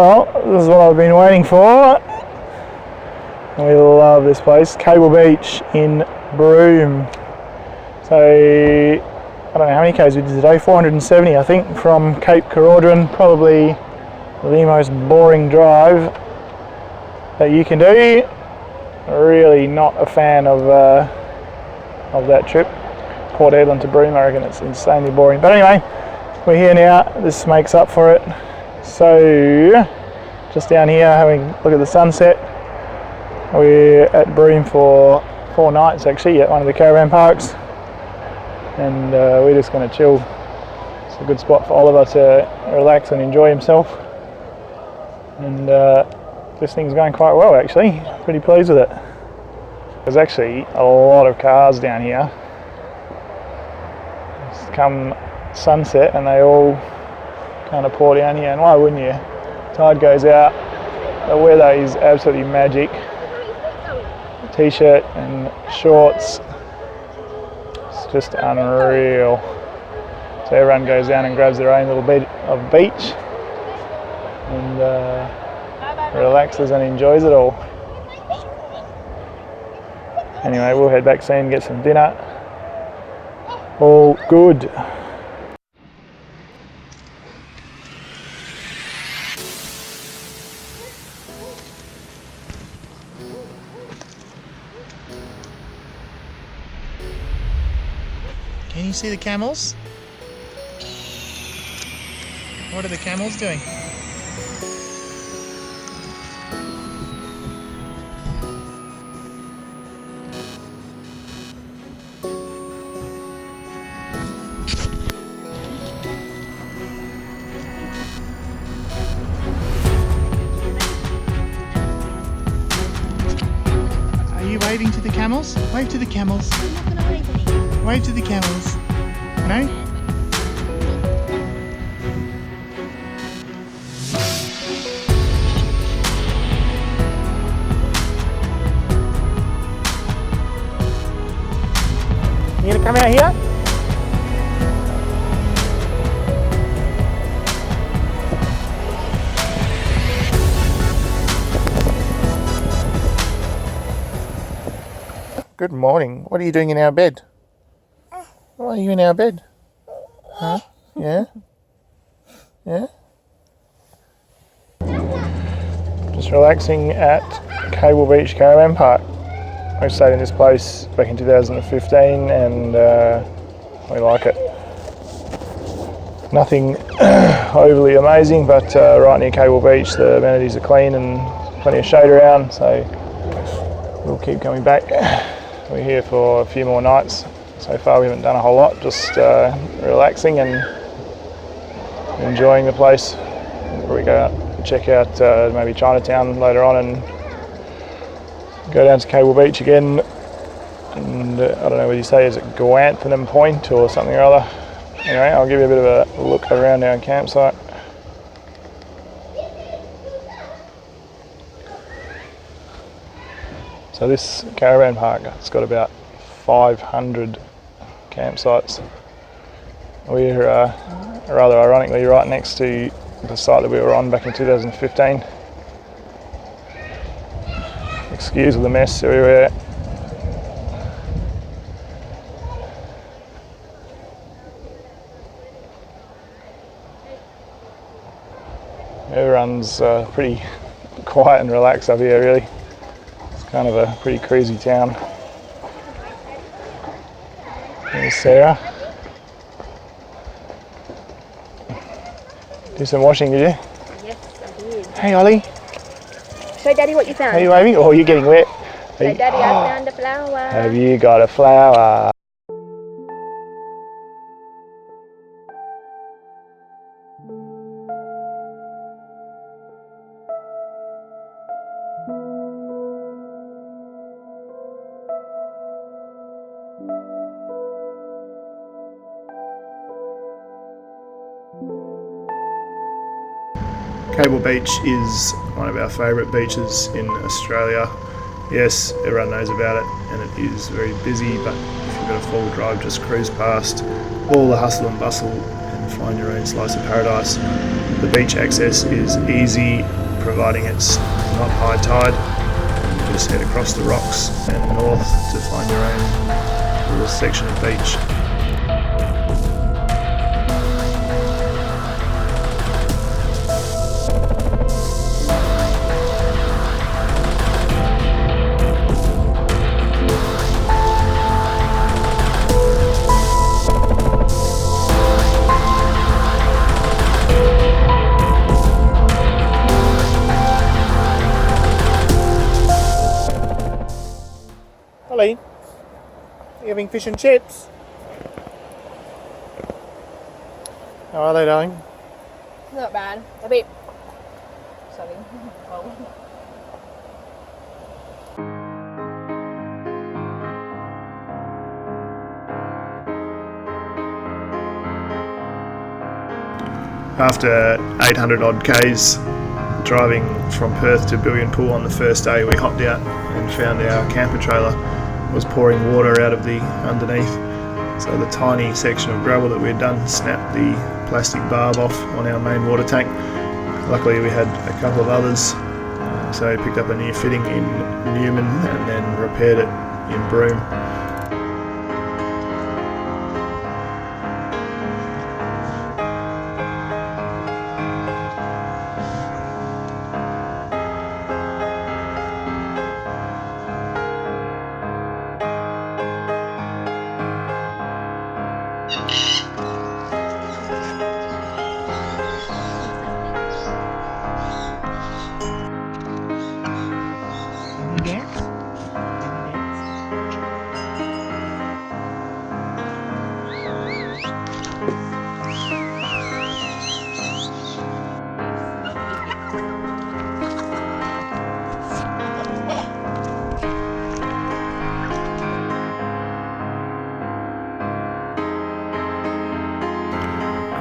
Well, this is what I've been waiting for. We love this place, Cable Beach in Broome. So, I don't know how many k's we did today, 470 I think, from Cape Caraudran. Probably the most boring drive that you can do. Really not a fan of that trip. Port Edland to Broome, I reckon it's insanely boring. But anyway, we're here now, this makes up for it. So, just down here having a look at the sunset. We're at Broome for 4 nights actually, at one of the caravan parks. And we're just going to chill. It's a good spot for Oliver to relax and enjoy himself. And this thing's going quite well actually, pretty pleased with it. There's actually a lot of cars down here. It's come sunset and they all kind of pour down here, and why wouldn't you? Tide goes out, the weather is absolutely magic. T-shirt and shorts, it's just unreal. So everyone goes down and grabs their own little bit of beach and relaxes and enjoys it all. Anyway, we'll head back soon and get some dinner. All good. Can you see the camels? What are the camels doing? Are you waving to the camels? Wave to the camels. I'm not going to wave any. Wave to the camels. No? You gonna come out here? Good morning. What are you doing in our bed? Why are you in our bed? Huh? Yeah? Yeah? Just relaxing at Cable Beach Caravan Park. I stayed in this place back in 2015 and we like it. Nothing overly amazing, but right near Cable Beach the amenities are clean and plenty of shade around, so we'll keep coming back. We're here for a few more nights. So far we haven't done a whole lot, just relaxing and enjoying the place. We'll go out and check out maybe Chinatown later on and go down to Cable Beach again. And I don't know what you say, is it Gantheaume Point or something or other? Anyway, I'll give you a bit of a look around our campsite. So this caravan park, it's got about 500 campsites. We're rather ironically right next to the site that we were on back in 2015. Excuse the mess everywhere. Everyone's pretty quiet and relaxed up here really. It's kind of a pretty crazy town. There's Sarah. Do some washing, did you? Yes, I did. Hey Ollie. Show Daddy what you found. Are you waving? Oh, you're getting wet. Show Daddy, I found a flower. Have you got a flower? Cable Beach is one of our favourite beaches in Australia. Yes, everyone knows about it and it is very busy, but if you've got a full drive, just cruise past all the hustle and bustle and and find your own slice of paradise. The beach access is easy, providing it's not high tide. Just head across the rocks and north to find your own little section of beach. Ollie, you having fish and chips? How are they, darling? Not bad. A bit. Sorry. After 800 odd Ks driving from Perth to Billion on the first day, we hopped out and found our camper trailer was pouring water out of the underneath. So the tiny section of gravel that we had done snapped the plastic barb off on our main water tank. Luckily we had a couple of others, so we picked up a new fitting in Newman and then repaired it in Broome.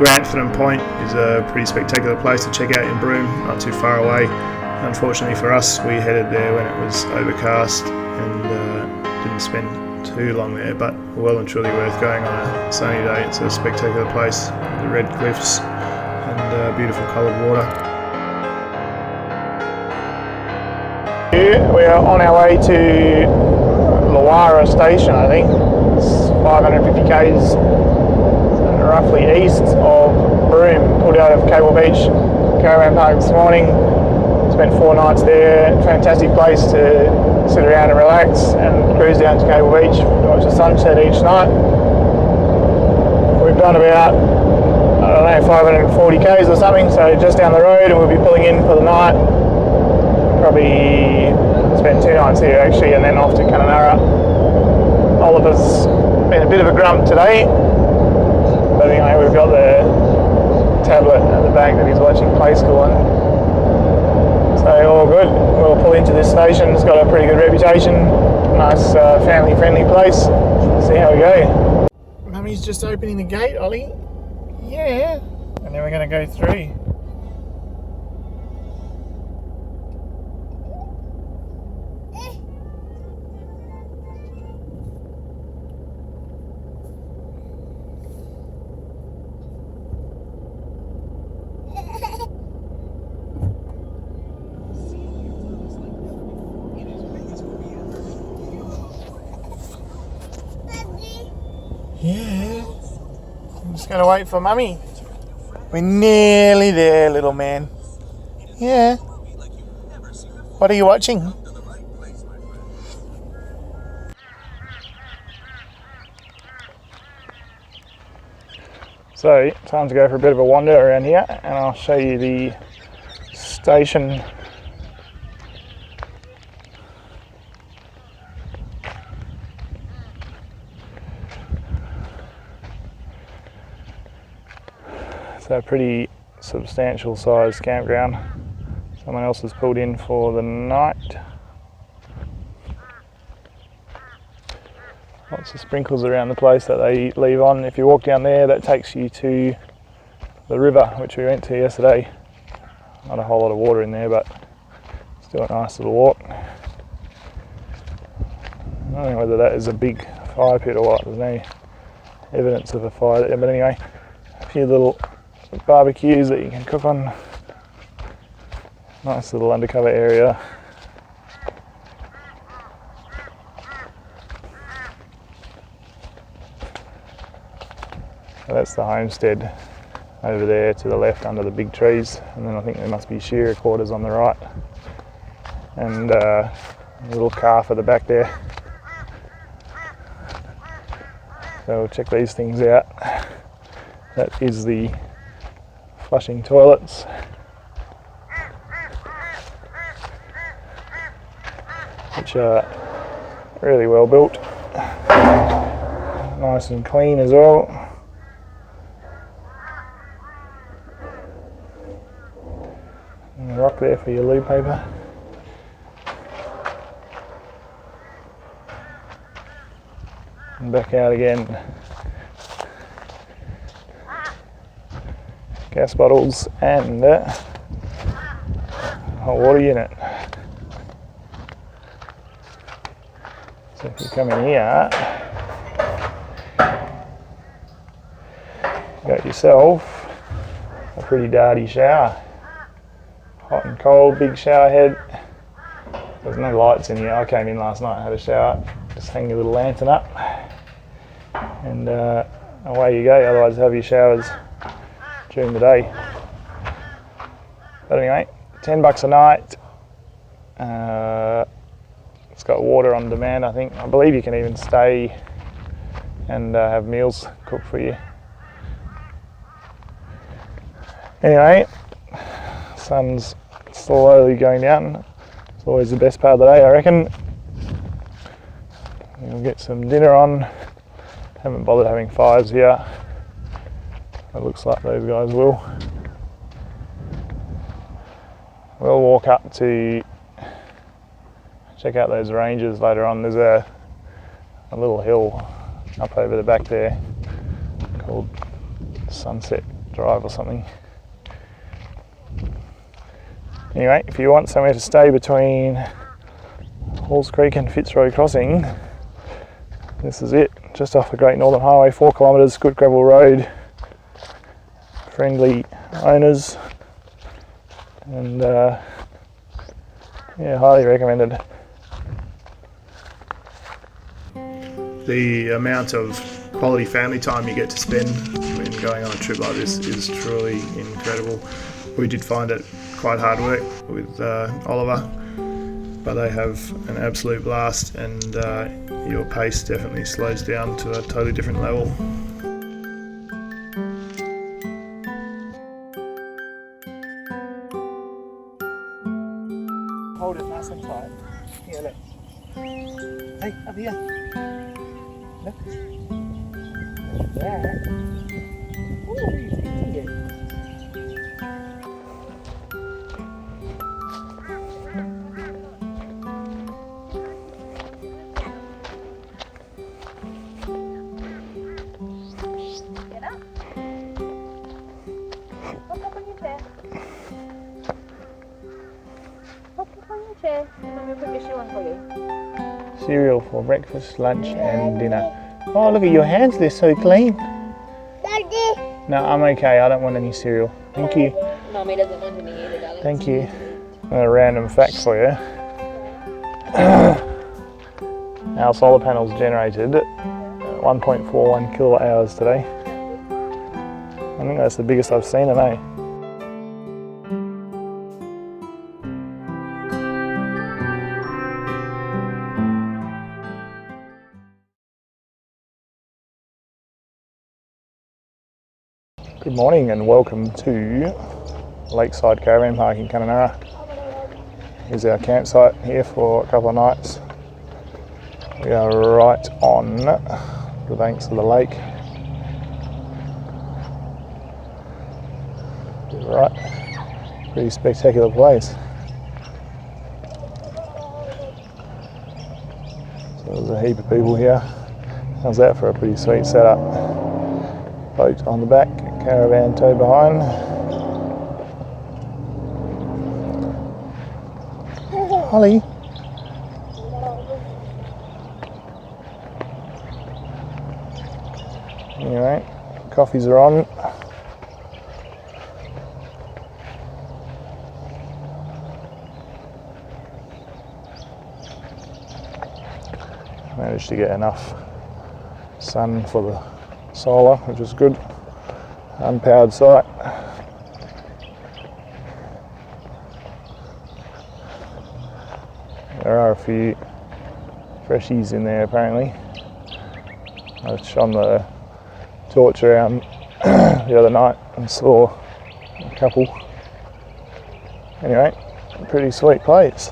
Gantheaume Point is a pretty spectacular place to check out in Broome, not too far away. Unfortunately for us, we headed there when it was overcast and didn't spend too long there, but well and truly worth going on a sunny day. It's a spectacular place with the red cliffs and beautiful coloured water. We are on our way to Larrawa Station, I think. It's 550 k's roughly east of Broome. Pulled out of Cable Beach Caravan Park this morning. Spent 4 nights there. Fantastic place to sit around and relax and cruise down to Cable Beach, watch the sunset each night. We've done about, I don't know, 540 k's or something, so just down the road, and we'll be pulling in for the night. Probably spend 2 nights here actually, and then off to Kununurra. Oliver's been a bit of a grump today, but anyway, we've got the tablet at the back that he's watching Play School on. So all good. We'll pull into this station. It's got a pretty good reputation. Nice family-friendly place. See how we go. Mummy's just opening the gate, Ollie. Yeah. And then we're going to go through. Yeah, I'm just going to wait for Mummy. We're nearly there, little man. Yeah. What are you watching? So, time to go for a bit of a wander around here, and I'll show you the station. It's a pretty substantial sized campground. Someone else has pulled in for the night. Lots of sprinkles around the place that they leave on. If you walk down there, that takes you to the river, which we went to yesterday. Not a whole lot of water in there, but still a nice little walk. I don't know whether that is a big fire pit or what. There's no evidence of a fire there, but anyway. few little barbecues that you can cook on. Nice little undercover area. So that's the homestead over there to the left under the big trees, and then I think there must be shearer quarters on the right, and a little calf at the back there. So we'll check these things out. That is the flushing toilets. Which are really well built. Nice and clean as well. And a rock there for your loo paper. And back out again. Gas bottles and hot water unit. So if you come in here, you got yourself a pretty darty shower. Hot and cold, big shower head. There's no lights in here. I came in last night and had a shower. Just hang your little lantern up and away you go. Otherwise have your showers during the day. But anyway, $10 a night. It's got water on demand, I think. I believe you can even stay and have meals cooked for you. Anyway, sun's slowly going down. It's always the best part of the day, I reckon. We'll get some dinner on. Haven't bothered having fires here. It looks like those guys will. We'll walk up to check out those ranges later on. There's a little hill up over the back there called Sunset Drive or something. Anyway, if you want somewhere to stay between Halls Creek and Fitzroy Crossing, this is it. Just off the Great Northern Highway, 4 kilometres, good gravel road, friendly owners, and yeah, highly recommended. The amount of quality family time you get to spend when going on a trip like this is truly incredible. We did find it quite hard work with Oliver, but they have an absolute blast, and your pace definitely slows down to a totally different level. Hold it nice and tight. Here, look. Hey, up here. Look. There. Ooh, you're eating it. Get up. Hop up on your chair. Hop up on your chair. And I'm going to put your shoe on for you. Cereal for breakfast, lunch and dinner. Oh, look at your hands, they're so clean. Daddy. No, I'm okay, I don't want any cereal. Thank you. Mommy doesn't want any either, darling. Thank you. A random fact for you. Our solar panels generated 1.41 kilowatt hours today. I think that's the biggest I've seen today. Good morning and welcome to Lakeside Caravan Park in Kununurra. Here's our campsite here for a couple of nights. We are right on the banks of the lake. Right, pretty spectacular place. So there's a heap of people here. How's that for a pretty sweet setup? Boat on the back, caravan tow behind. Holly. Anyway, coffees are on. Managed to get enough sun for the solar, which is good. Unpowered site. There are a few freshies in there apparently. I shone the torch around the other night and saw a couple. Anyway, pretty sweet place.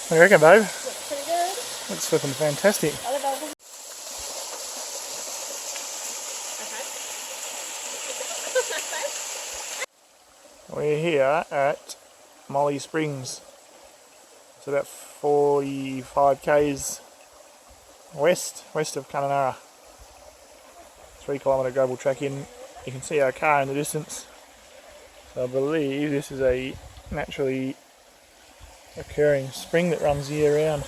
What do you reckon, babe? Looks pretty good. Looks flipping fantastic. Other bubbles. Okay. We're here at Molly Springs. It's about 45 k's west of Kununurra. 3 kilometre gravel track in. You can see our car in the distance. So I believe this is a naturally occurring spring that runs year round.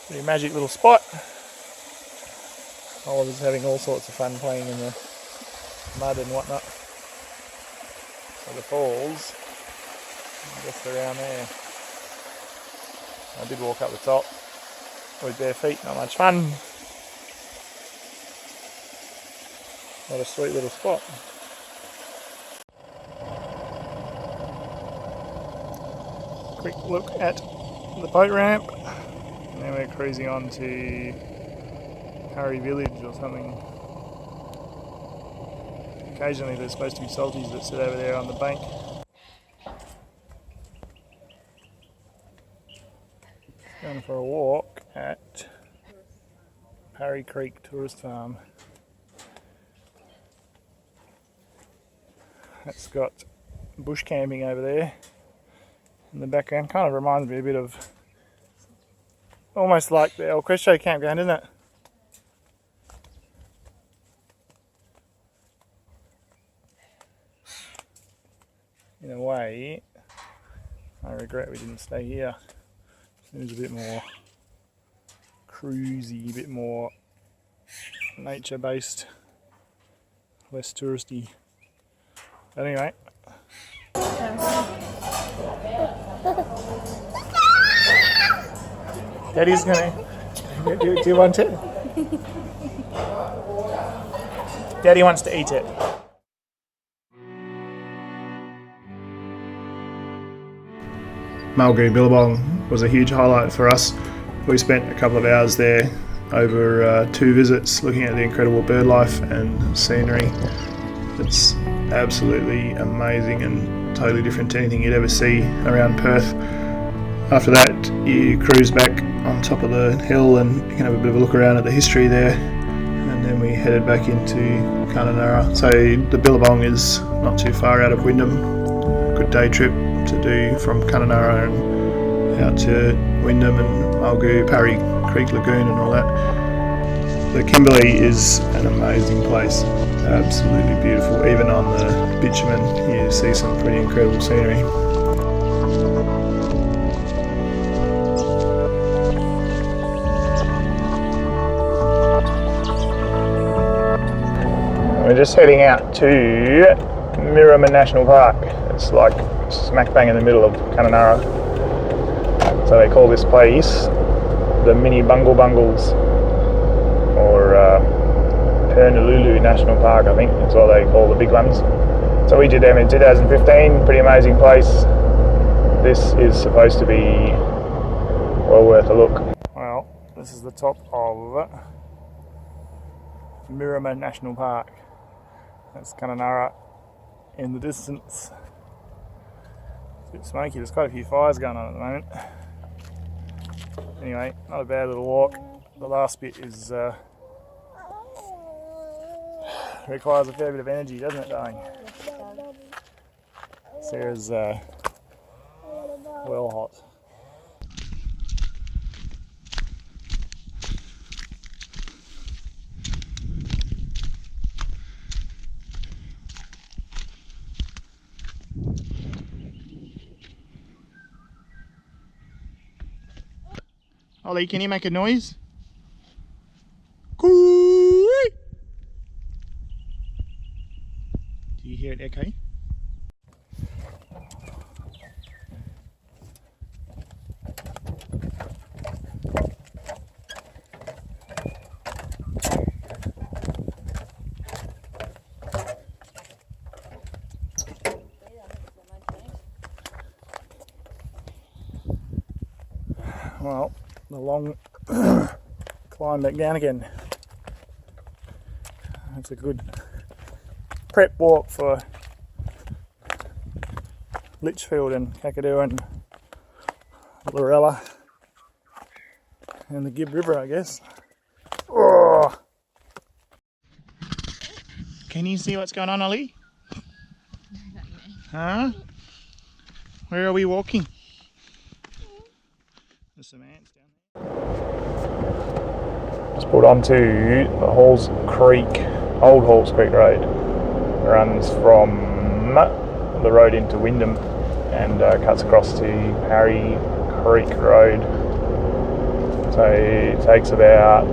Pretty magic little spot. Oliver's having all sorts of fun playing in the mud and whatnot. So the falls, just around there. I did walk up the top with bare feet, not much fun. What a sweet little spot. Quick look at the boat ramp, and then we're cruising on to Curry Village or something. Occasionally there's supposed to be salties that sit over there on the bank. Going for a walk at Parry Creek Tourist Farm. That's got bush camping over there in the background. Kind of reminds me a bit of almost like the El Crescio campground, isn't it? In a way, I regret we didn't stay here. Seems a bit more cruisy, a bit more nature based, less touristy. But anyway. Daddy's gonna. Do you want it? Daddy wants to eat it. Marlgu Billabong was a huge highlight for us. We spent a couple of hours there over 2 visits looking at the incredible bird life and scenery. It's absolutely amazing and totally different to anything you'd ever see around Perth. After that you cruise back on top of the hill and you can have a bit of a look around at the history there, and then we headed back into Kununurra. So the Billabong is not too far out of Wyndham. Good day trip to do from Kununurra and out to Wyndham and Marlgu, Parry Creek Lagoon and all that. The Kimberley is an amazing place, absolutely beautiful. Even on the bitumen you see some pretty incredible scenery. We're just heading out to Marlgu National Park. It's like smack bang in the middle of Kununurra. So they call this place the Mini Bungle Bungles, or Pernalulu National Park, I think is what they call the big ones. So we did them in 2015, pretty amazing place. This is supposed to be well worth a look. Well, this is the top of Marlgu National Park. That's Kununurra in the distance. It's a bit smoky, there's quite a few fires going on at the moment. Anyway, not a bad little walk. The last bit is requires a fair bit of energy, doesn't it, darling? Sarah's well hot. Ollie, can you make a noise? Coo-ee! Do you hear it echo? Well, the long climb back down again. That's a good prep walk for Litchfield and Kakadu and Larrawa and the Gibb River, I guess. Oh. Can you see what's going on, Ollie? Huh? Where are we walking? There's some ants down there. Just pulled onto the Halls Creek, Old Halls Creek Road. It runs from the road into Wyndham and cuts across to Parry Creek Road. So it takes about,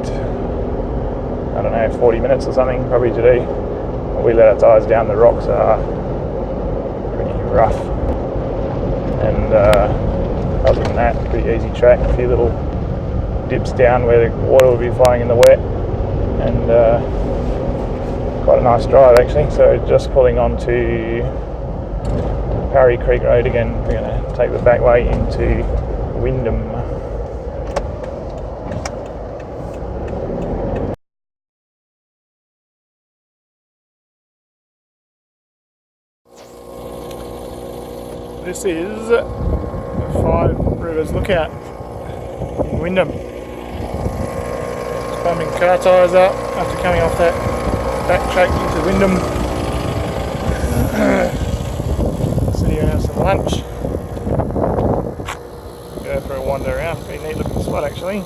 I don't know, 40 minutes or something probably to do. We let our tyres down, the rocks are pretty rough. And other than that, pretty easy track, a few little dips down where the water will be flowing in the wet, and quite a nice drive actually. So just pulling on to Parry Creek Road again, we're going to take the back way into Wyndham. This is Five Rivers Lookout in Wyndham. Just pumping car tyres up after coming off that back track into Wyndham. Sit here and have some lunch. Go for a wander around. Pretty neat looking spot actually.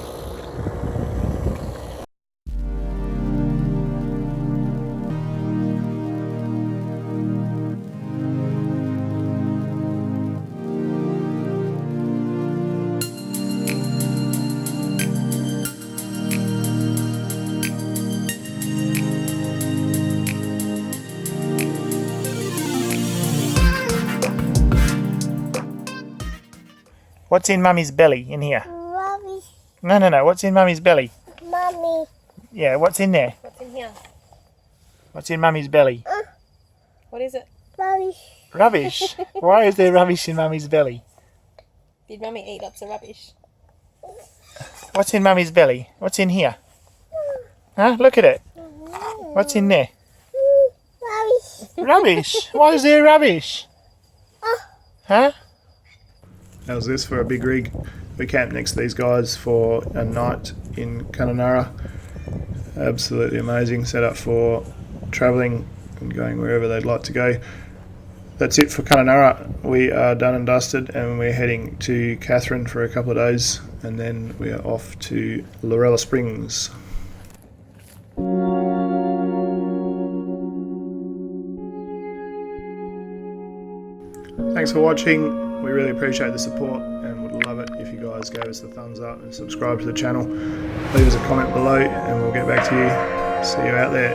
What's in Mummy's belly in here? Mummy. No. What's in Mummy's belly? Mummy. Yeah, what's in there? What's in here? What's in Mummy's belly? What is it? Rubbish. Rubbish? Why is there rubbish in Mummy's belly? Did Mummy eat lots of rubbish? What's in Mummy's belly? What's in here? Huh? Look at it. What's in there? Rubbish. Rubbish? Why is there rubbish? Huh? How's this for a big rig? We camped next to these guys for a night in Kununurra. Absolutely amazing setup for travelling and going wherever they'd like to go. That's it for Kununurra. We are done and dusted and we're heading to Katherine for a couple of days, and then we are off to Larrawa Springs. Thanks for watching. We really appreciate the support and would love it if you guys gave us the thumbs up and subscribe to the channel. Leave us a comment below and we'll get back to you. See you out there.